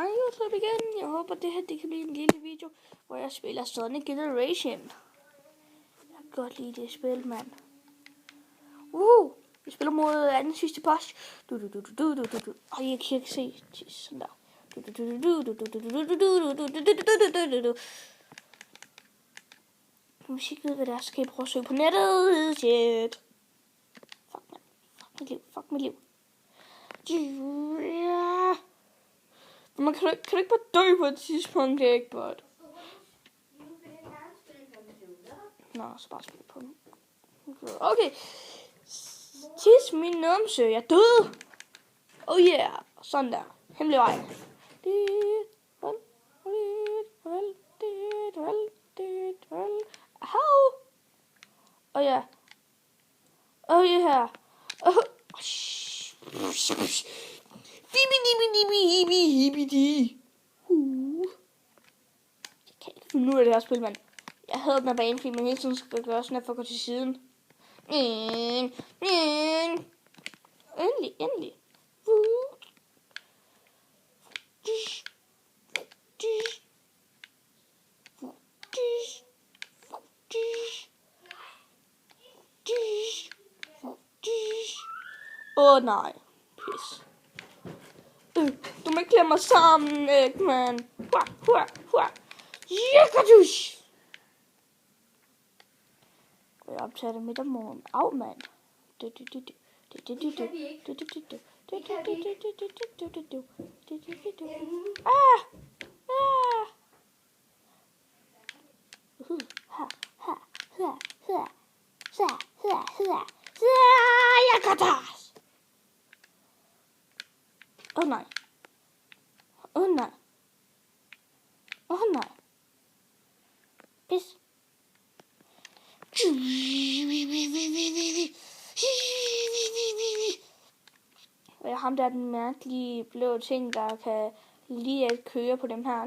YouTube igen. Jeg håber, det her det kan blive en lille video, hvor jeg spiller Sonic Generation. Jeg kan godt lide det spil, mand. Vi spiller mod anden sidste boss. Jeg kan ikke se. Sådan der. Hvis I ikke ved, hvad det er, så kan I prøve at søge på nettet. Shit. Fuck mit liv. Man kan du ikke bare dø på et tidspunkt, det er ikke godt. Nå, så bare spil på den. Okay. Tis min numse, jeg døde. Oh yeah. Sådan der. Hemmelig vej. How? Oh yeah. Oh yeah. Oh. Jeg kan ikke finde ud af det her spil, mand. Jeg havde den her bane, fordi man hele tiden skal gøre sådan her for at gå til siden. Endelig. Nej. Pis. Du må ikke klemme mig sammen, Eggman. Jekadush! Jeg optager det midt om morgenen. Au, mand. Nej. Pis. Og jeg ham der er den mærkelige blå ting, der kan lide at køre på dem her.